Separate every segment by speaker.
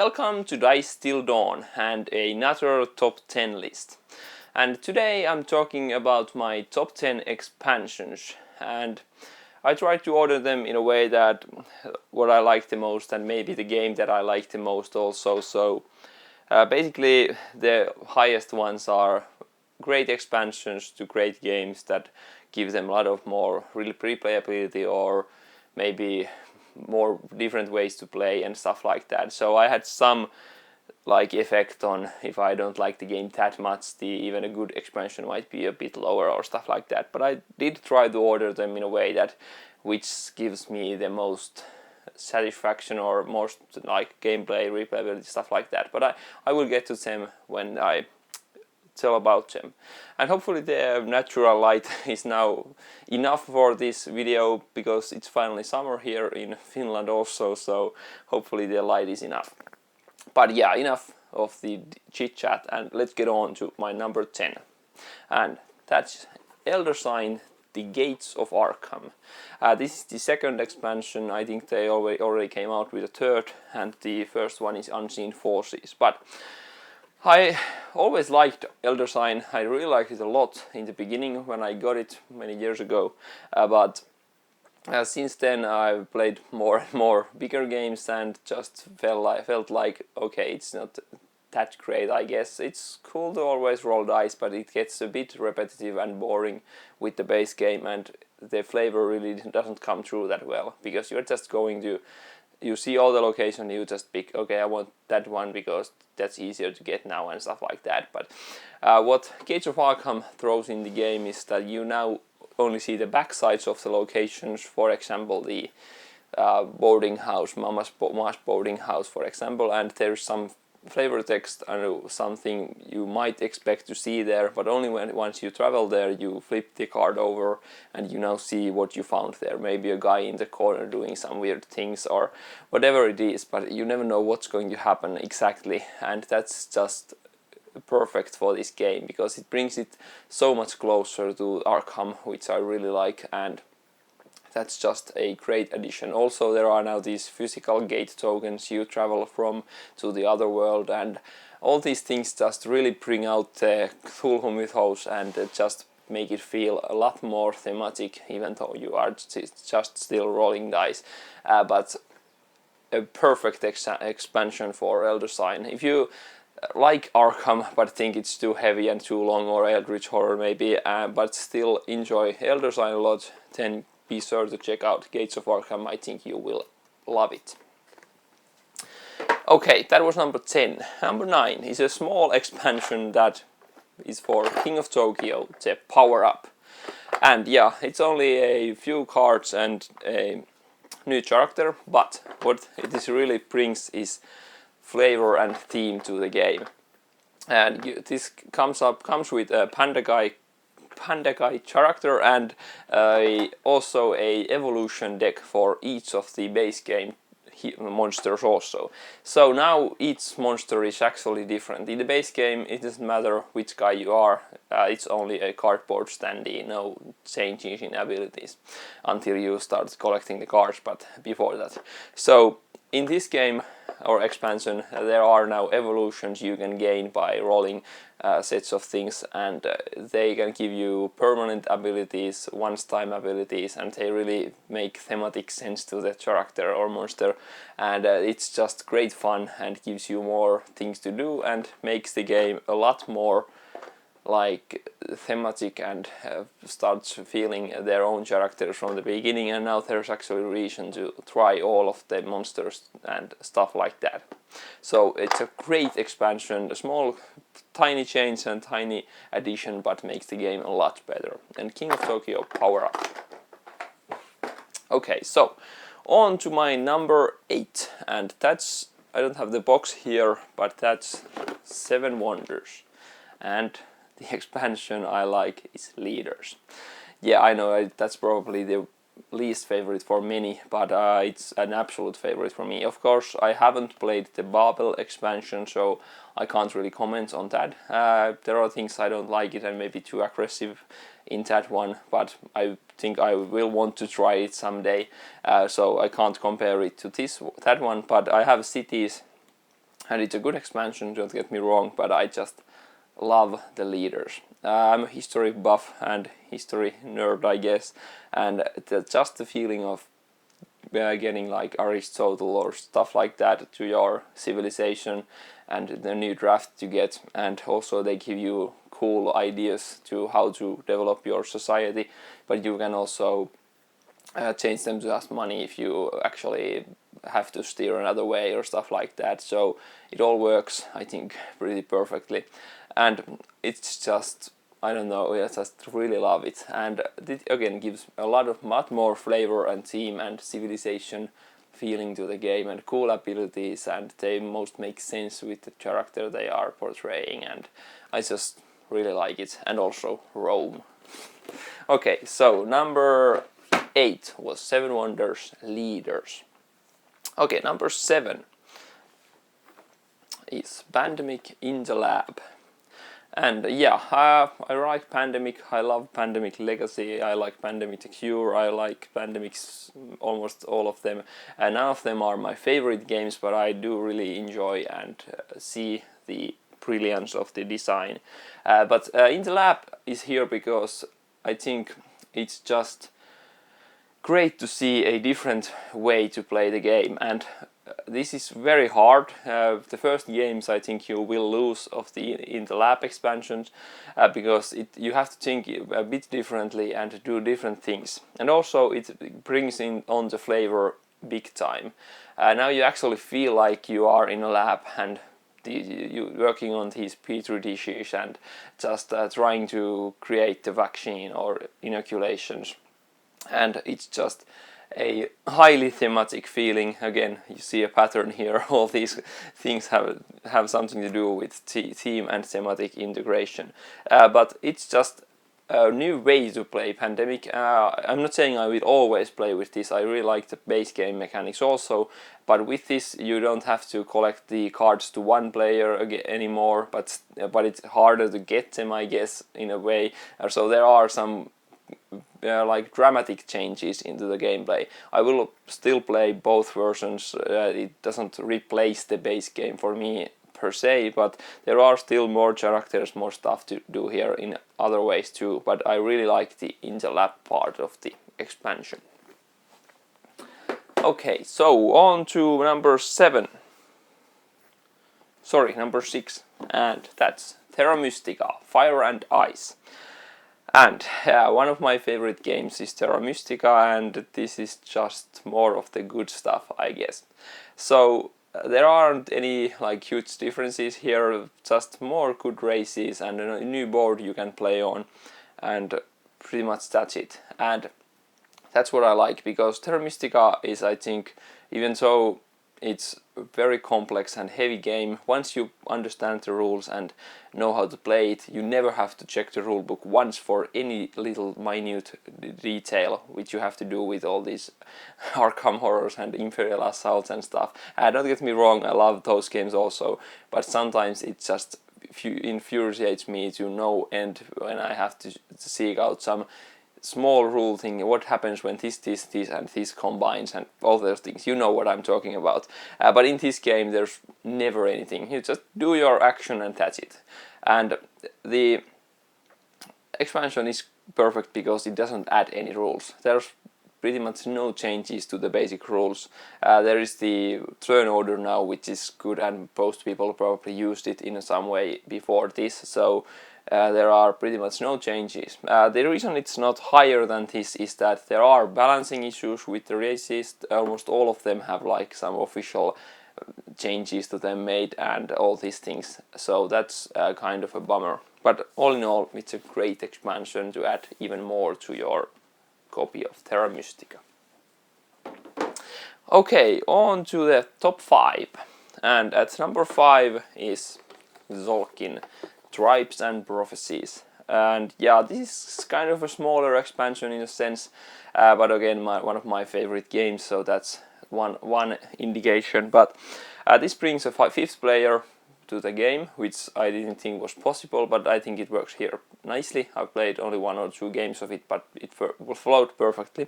Speaker 1: Welcome to DiceTillDawn and another top 10 list. And today I'm talking about my top 10 expansions, and I tried to order them in a way that what I like the most and maybe the game that I like the most also. So basically the highest ones are great expansions to great games that give them a lot of more replayability or maybe more different ways to play and stuff like that. So I had some effect on if I don't like the game that much, even a good expansion might be a bit lower or stuff like that. But I did try to order them in a way that which gives me the most satisfaction or most gameplay, replayability, stuff like that. But I will get to them when I tell about them, and hopefully the natural light is now enough for this video because it's finally summer here in Finland also, so hopefully the light is enough. But yeah, enough of the chit chat and let's get on to my number 10, and that's Elder Sign: The Gates of Arkham. This is the second expansion. I think they already came out with a third, and the first one is Unseen Forces. But I always liked Elder Sign. I really liked it a lot in the beginning when I got it many years ago, but since then I've played more and more bigger games and just felt like okay, it's not that great. I guess it's cool to always roll dice, but it gets a bit repetitive and boring with the base game, and the flavor really doesn't come through that well because you're just going to you see all the locations, you just pick, okay, I want that one because that's easier to get now and stuff like that. But what Gates of Arkham throws in the game is that you now only see the back sides of the locations. For example, the boarding house, Mama's boarding house, for example, and there's some flavor text and something you might expect to see there, but only once you travel there you flip the card over and you now see what you found there. Maybe a guy in the corner doing some weird things or whatever it is, but you never know what's going to happen exactly, and that's just perfect for this game because it brings it so much closer to Arkham, which I really like, and that's just a great addition. Also, there are now these physical gate tokens you travel from to the other world, and all these things just really bring out the Cthulhu mythos and just make it feel a lot more thematic, even though you are just still rolling dice. But a perfect expansion for Elder Sign. If you like Arkham but think it's too heavy and too long, or Eldritch Horror maybe, but still enjoy Elder Sign a lot, then be sure to check out Gates of Arkham. I think you will love it. Okay, that was number 10. Number 9 is a small expansion that is for King of Tokyo, the Power Up. And yeah, it's only a few cards and a new character, but what it really brings is flavor and theme to the game. And this comes with a Panda Guy character and also a evolution deck for each of the base game monsters also. So now each monster is actually different. In the base game it doesn't matter which guy you are, it's only a cardboard standee, no changes in abilities until you start collecting the cards, but before that. So in this game or expansion there are now evolutions you can gain by rolling sets of things, and they can give you permanent abilities, once-time abilities, and they really make thematic sense to the character or monster, and it's just great fun and gives you more things to do and makes the game a lot more thematic and starts feeling their own characters from the beginning, and now there's actually reason to try all of the monsters and stuff like that. So it's a great expansion, a small tiny change and tiny addition, but makes the game a lot better. And King of Tokyo Power Up. Okay, so on to my number 8, and that's, I don't have the box here, but that's Seven Wonders. And the expansion I like is Leaders. Yeah, I know that's probably the least favorite for many, but it's an absolute favorite for me. Of course, I haven't played the Babel expansion, so I can't really comment on that. There are things I don't like it and maybe too aggressive in that one, but I think I will want to try it someday, so I can't compare it to that one. But I have Cities and it's a good expansion, don't get me wrong, but I just love the leaders. I'm a history buff and history nerd, I guess, and just the feeling of getting like Aristotle or stuff like that to your civilization, and the new draft you get, and also they give you cool ideas to how to develop your society, but you can also change them to as money if you actually have to steer another way or stuff like that. So it all works, I think, pretty perfectly, and it's just, I don't know, I just really love it, and it again gives a lot more flavor and theme and civilization feeling to the game, and cool abilities, and they most make sense with the character they are portraying, and I just really like it, and also Rome. Okay, so number 8 was Seven Wonders Leaders. Okay, number 7 is Pandemic in the Lab. And yeah, I like Pandemic, I love Pandemic Legacy, I like Pandemic The Cure, I like Pandemics, almost all of them. And none of them are my favorite games, but I do really enjoy and see the brilliance of the design. But In the Lab is here because I think it's just great to see a different way to play the game, and this is very hard. The first games I think you will lose of the In the Lab expansions because you have to think a bit differently and do different things, and also it brings in on the flavor big time. Now you actually feel like you are in a lab and you working on these petri dishes and just trying to create the vaccine or inoculations, and it's just a highly thematic feeling. Again, you see a pattern here. All these things have something to do with theme and thematic integration, but it's just a new way to play Pandemic. I'm not saying I will always play with this. I really like the base game mechanics also, but with this you don't have to collect the cards to one player anymore, but it's harder to get them, I guess, in a way. So there are some like dramatic changes into the gameplay. I will still play both versions. It doesn't replace the base game for me per se, but there are still more characters, more stuff to do here in other ways too. But I really like the In the Lab part of the expansion. Okay, so on to number 6, and that's Terra Mystica, Fire and Ice. And one of my favorite games is Terra Mystica, and this is just more of the good stuff, I guess. So there aren't any like huge differences here, just more good races and a new board you can play on, and pretty much that's it. And that's what I like, because Terra Mystica is, I think, even though it's a very complex and heavy game, once you understand the rules and know how to play it, you never have to check the rulebook once for any little minute detail which you have to do with all these Arkham Horrors and Imperial Assaults and stuff. Don't get me wrong, I love those games also, but sometimes it just infuriates me to no end when I have to seek out some small rule thing, what happens when this and this combines, and all those things. You know what I'm talking about. But in this game there's never anything. You just do your action and that's it. And the expansion is perfect because it doesn't add any rules. There's pretty much no changes to the basic rules. There is the turn order now, which is good, and most people probably used it in some way before this, so there are pretty much no changes. The reason it's not higher than this is that there are balancing issues with the races. Almost all of them have like some official changes to them made and all these things, so that's kind of a bummer. But all in all, it's a great expansion to add even more to your copy of Terra Mystica. Okay, on to the top 5, and at number 5 is Zorkon, Tribes and Prophecies. And yeah, this is kind of a smaller expansion in a sense, but again, one of my favorite games, so that's one indication. But this brings a 5th player to the game, which I didn't think was possible, but I think it works here nicely. I played only 1 or 2 games of it, but it flowed perfectly,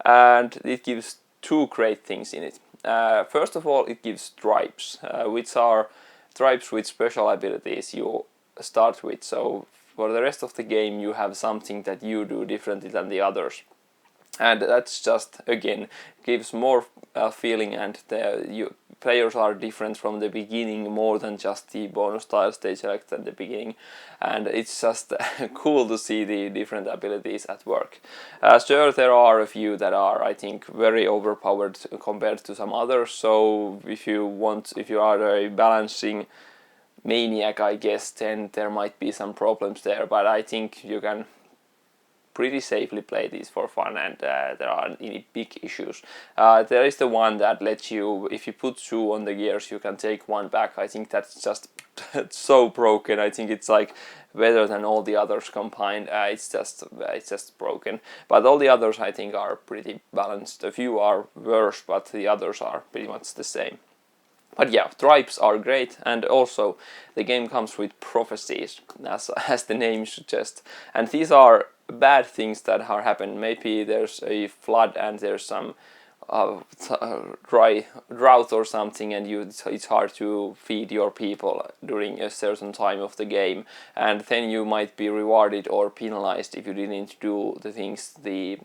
Speaker 1: and it gives 2 great things in it. First of all, it gives tribes, which are tribes with special abilities you start with. So for the rest of the game, you have something that you do differently than the others. And that's just, again, gives more feeling, and players are different from the beginning, more than just the bonus tiles they select at the beginning, and it's just cool to see the different abilities at work. Sure, there are a few that are, I think, very overpowered compared to some others, so if you are a balancing maniac, I guess, then there might be some problems there, but I think you can pretty safely play these for fun, and there aren't any big issues. There is the one that lets you, if you put 2 on the gears, you can take 1 back. I think that's just so broken. I think it's like better than all the others combined. It's just broken. But all the others, I think, are pretty balanced. A few are worse, but the others are pretty much the same. But yeah, tribes are great, and also the game comes with prophecies, as the name suggests. And these are bad things that are happening. Maybe there's a flood and there's some drought or something, and it's hard to feed your people during a certain time of the game, and then you might be rewarded or penalized if you didn't do the things the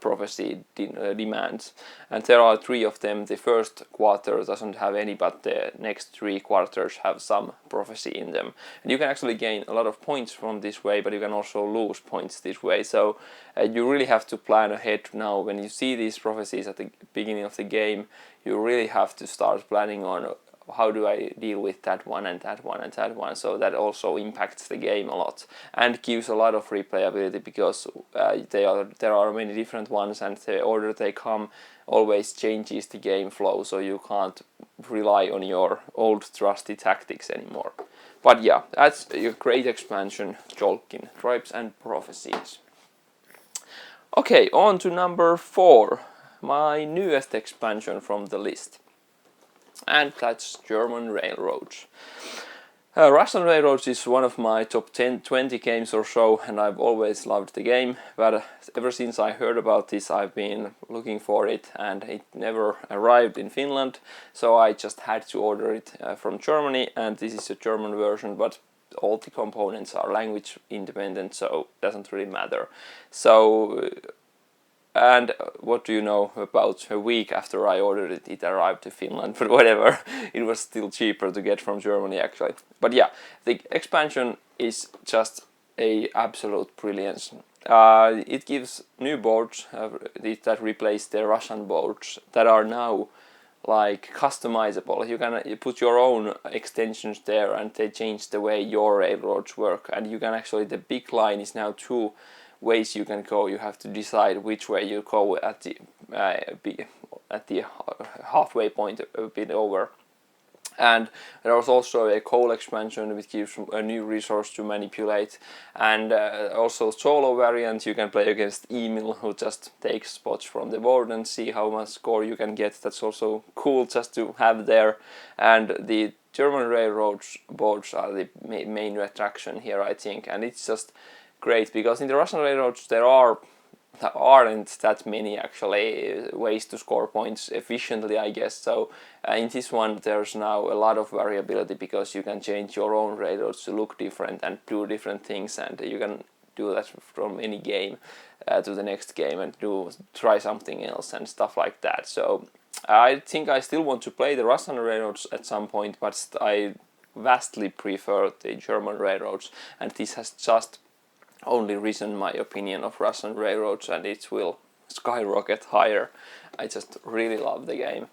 Speaker 1: prophecy demands. And there are 3 of them. The first quarter doesn't have any, but the next 3 quarters have some prophecy in them, and you can actually gain a lot of points from this way, but you can also lose points this way. So you really have to plan ahead now. When you see these prophecies at the beginning of the game, you really have to start planning on how do I deal with that one and that one and that one. So that also impacts the game a lot and gives a lot of replayability, because there are many different ones, and the order they come always changes the game flow, so you can't rely on your old trusty tactics anymore. But yeah, that's a great expansion, Zorkon, Tribes and Prophecies. Okay, on to number 4, my newest expansion from the list. And that's German Railroads. Russian Railroads is one of my top 10-20 games or so, and I've always loved the game, but ever since I heard about this I've been looking for it, and it never arrived in Finland, so I just had to order it from Germany, and this is a German version, but all the components are language independent, so it doesn't really matter. So and what do you know, about a week after I ordered it, it arrived to Finland, but whatever, it was still cheaper to get from Germany actually. But yeah, the expansion is just a absolute brilliance. It gives new boards that replace the Russian boards that are now like customizable. You put your own extensions there, and they change the way your railroads work, and you can actually, the big line is now 2 ways you can go. You have to decide which way you go at the halfway point, a bit over. And there was also a coal expansion which gives a new resource to manipulate, and also solo variant. You can play against Emil, who just takes spots from the board and see how much score you can get. That's also cool just to have there. And the German Railroads boards are the main attraction here, I think, and it's just great, because in the Russian Railroads there aren't that many actually ways to score points efficiently, I guess. So in this one there's now a lot of variability, because you can change your own railroads to look different and do different things, and you can do that from any game to the next game and try something else and stuff like that. So I think I still want to play the Russian Railroads at some point, but I vastly prefer the German Railroads, and this has just only risen my opinion of Russian Railroads, and it will skyrocket higher. I just really love the game.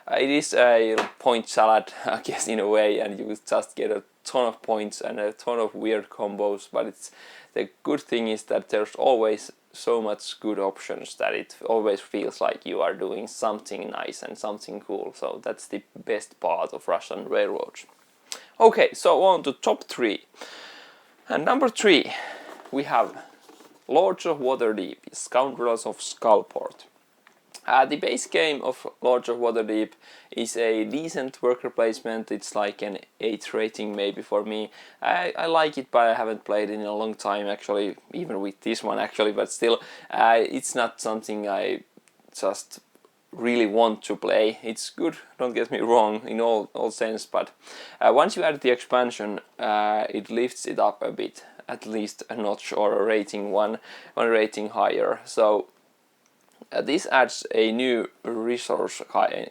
Speaker 1: It is a point salad, I guess, in a way, and you just get a ton of points and a ton of weird combos, but the good thing is that there's always so much good options that it always feels like you are doing something nice and something cool. So that's the best part of Russian Railroads. Okay, so on to top 3. And number 3, we have Lords of Waterdeep, Scoundrels of Skullport. The base game of Lords of Waterdeep is a decent worker placement. It's like an 8 rating maybe for me. I like it, but I haven't played it in a long time actually, even with this one actually, but still it's not something I just really want to play. It's good, don't get me wrong, in all sense, but once you add the expansion, it lifts it up a bit, at least a notch or a rating, one rating higher. So this adds a new resource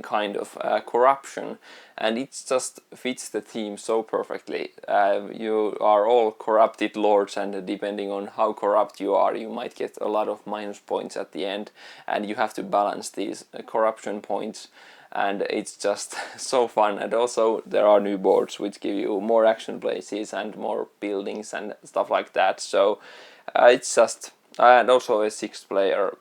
Speaker 1: kind of corruption, and it just fits the theme so perfectly. You are all corrupted lords, and depending on how corrupt you are, you might get a lot of minus points at the end, and you have to balance these corruption points, and it's just so fun. And also there are new boards which give you more action places and more buildings and stuff like that. So it's just, and also a 6th player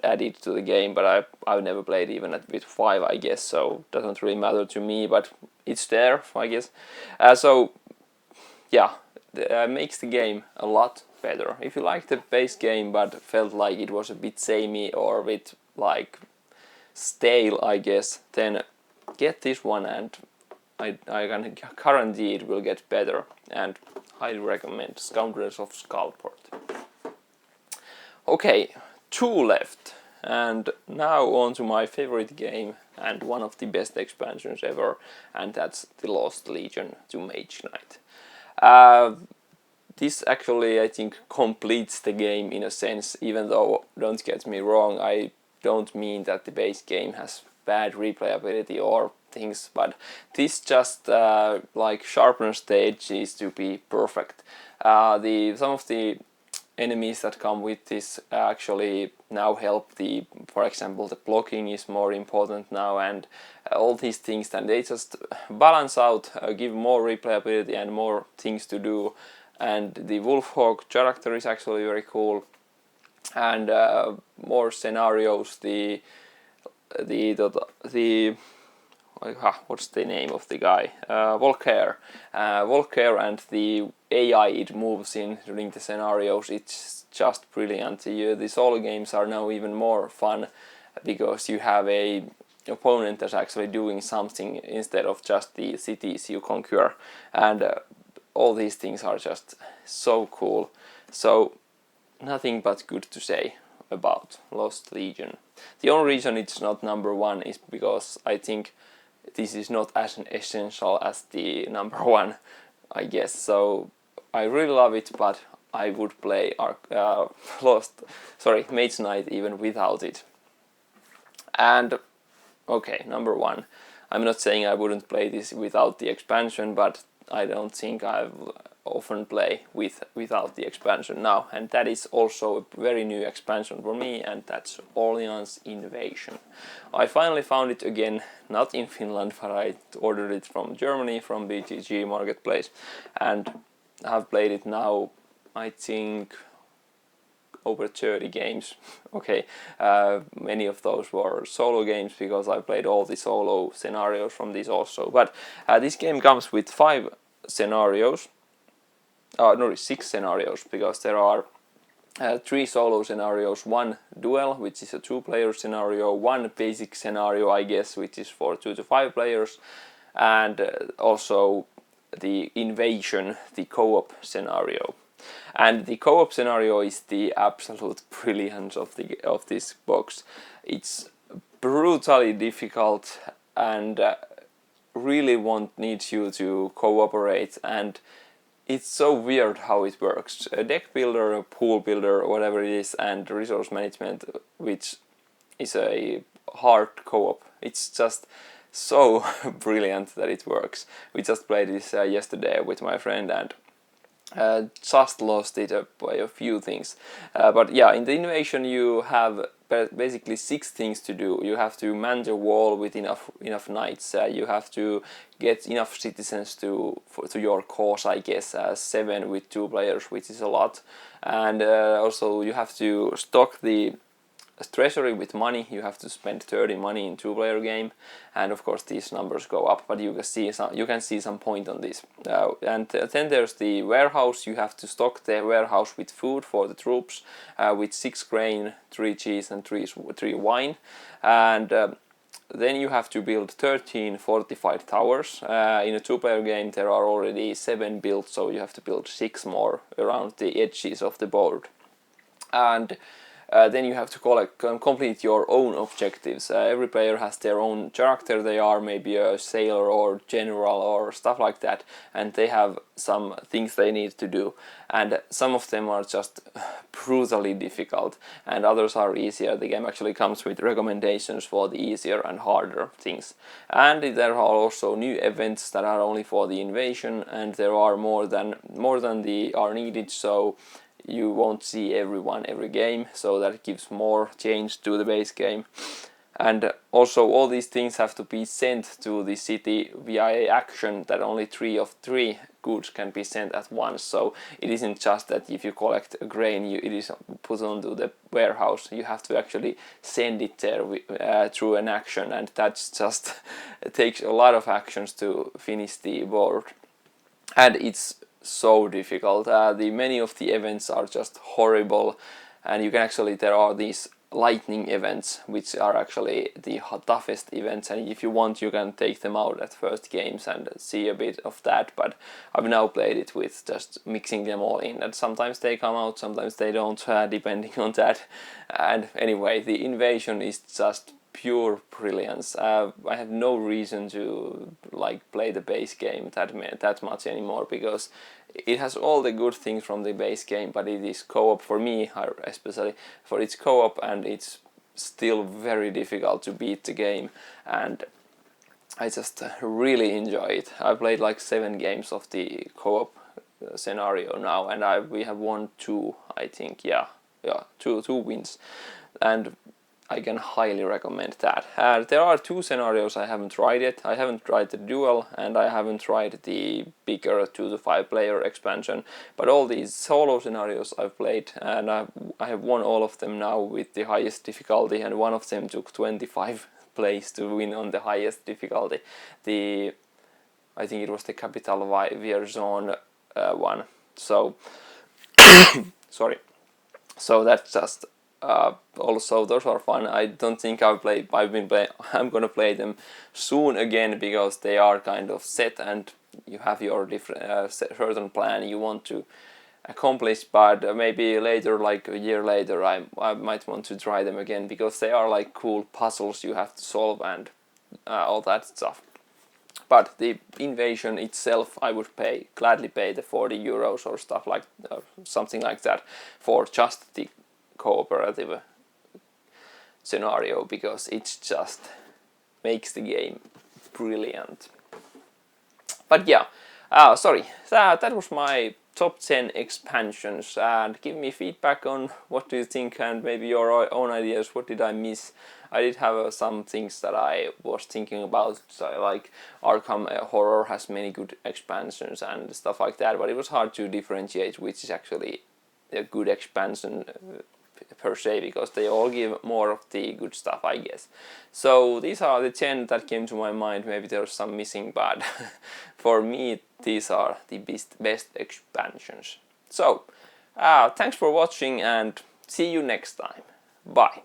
Speaker 1: added to the game, but I've never played even with 5, I guess, so doesn't really matter to me, but it's there, I guess. So yeah, makes the game a lot better. If you like the base game but felt like it was a bit samey or a bit like stale, I guess, then get this one, and I can guarantee it will get better, and highly recommend Scoundrels of Skullport. Okay, 2 left, and now on to my favorite game and one of the best expansions ever, and that's the Lost Legion to Mage Knight. This actually, I think, completes the game in a sense, even though, don't get me wrong, I don't mean that the base game has bad replayability or things, but this just like sharpens the edges to be perfect. Some of the enemies that come with this actually now help for example, the blocking is more important now, and all these things, and they just balance out, give more replayability and more things to do. And the Wolfhawk character is actually very cool, and more scenarios. What's the name of the guy? Volker, and the AI it moves in during the scenarios, it's just brilliant. The solo games are now even more fun because you have a opponent that's actually doing something instead of just the cities you conquer, and all these things are just so cool. So nothing but good to say about Lost Legion. The only reason it's not #1 is because I think this is not as essential as the #1, I guess. So I really love it, but I would play Mage Knight even without it. And okay, #1. I'm not saying I wouldn't play this without the expansion, but I don't think I've often play without the expansion now, and that is also a very new expansion for me, and that's Orleans Invasion. I finally found it again, not in Finland, but I ordered it from Germany, from BGG Marketplace, and I've played it now, I think, over 30 games. Okay, many of those were solo games because I played all the solo scenarios from this also, but this game comes with 5 scenarios. No, 6 scenarios, because there are 3 solo scenarios, 1 duel, which is a 2-player scenario, 1 basic scenario, I guess, which is for 2 to 5 players, and also the invasion, the co-op scenario. And the co-op scenario is the absolute brilliance of this box. It's brutally difficult and really needs you to cooperate, and it's so weird how it works. A deck builder, a pool builder, whatever it is, and resource management, which is a hard co-op. It's just so brilliant that it works. We just played this yesterday with my friend, and just lost it by a few things. But yeah, in the invasion you have basically 6 things to do. You have to man the wall with enough knights. You have to get enough citizens to your cause, I guess. 7 with 2 players, which is a lot. And also you have to stock the treasury with money. You have to spend 30 money in 2-player game, and of course these numbers go up, but you can see some point on this. And then there's the warehouse. You have to stock the warehouse with food for the troops, with 6 grain, 3 cheese, and 3 wine. And then you have to build 13 fortified towers. In a 2-player game there are already 7 built, so you have to build 6 more around the edges of the board. And then you have to complete your own objectives. Every player has their own character. They are maybe a sailor or general or stuff like that, and they have some things they need to do, and some of them are just brutally difficult and others are easier. The game actually comes with recommendations for the easier and harder things, and there are also new events that are only for the invasion, and there are more than the are needed, so you won't see everyone every game, so that gives more change to the base game. And also all these things have to be sent to the city via a action that only 3 of 3 goods can be sent at once. So it isn't just that if you collect a grain, it is put onto the warehouse. You have to actually send it there through an action, and that's just it takes a lot of actions to finish the board, and it's so difficult. Many of the events are just horrible, and you can actually, there are these lightning events which are actually the toughest events, and if you want you can take them out at first games and see a bit of that, but I've now played it with just mixing them all in, and sometimes they come out, sometimes they don't, depending on that. And anyway, the invasion is just pure brilliance. I have no reason to play the base game that much anymore, because it has all the good things from the base game, but it is co-op for me, especially for its co-op, and it's still very difficult to beat the game, and I just really enjoy it. I played like 7 games of the co-op scenario now, and we have won 2, I think. Two wins, and I can highly recommend that. There are 2 scenarios I haven't tried yet. I haven't tried the duel, and I haven't tried the bigger 2 to 5 player expansion, but all these solo scenarios I've played, and I have won all of them now with the highest difficulty, and one of them took 25 plays to win on the highest difficulty. I think it was the Capital Zone one. So sorry. So that's just also those are fun. I don't think I'm gonna play them soon again, because they are kind of set and you have your different certain plan you want to accomplish, but maybe later, like a year later, I might want to try them again, because they are like cool puzzles you have to solve and all that stuff. But the invasion itself, I would gladly pay the 40 euros or stuff like something like that for just the cooperative scenario, because it just makes the game brilliant. But yeah, sorry, that was my top 10 expansions, and give me feedback on what do you think, and maybe your own ideas. What did I miss? I did have some things that I was thinking about, so like Arkham Horror has many good expansions and stuff like that, but it was hard to differentiate which is actually a good expansion per se, because they all give more of the good stuff, I guess. So these are the 10 that came to my mind. Maybe there's some missing, but for me these are the best expansions. So thanks for watching, and see you next time. Bye.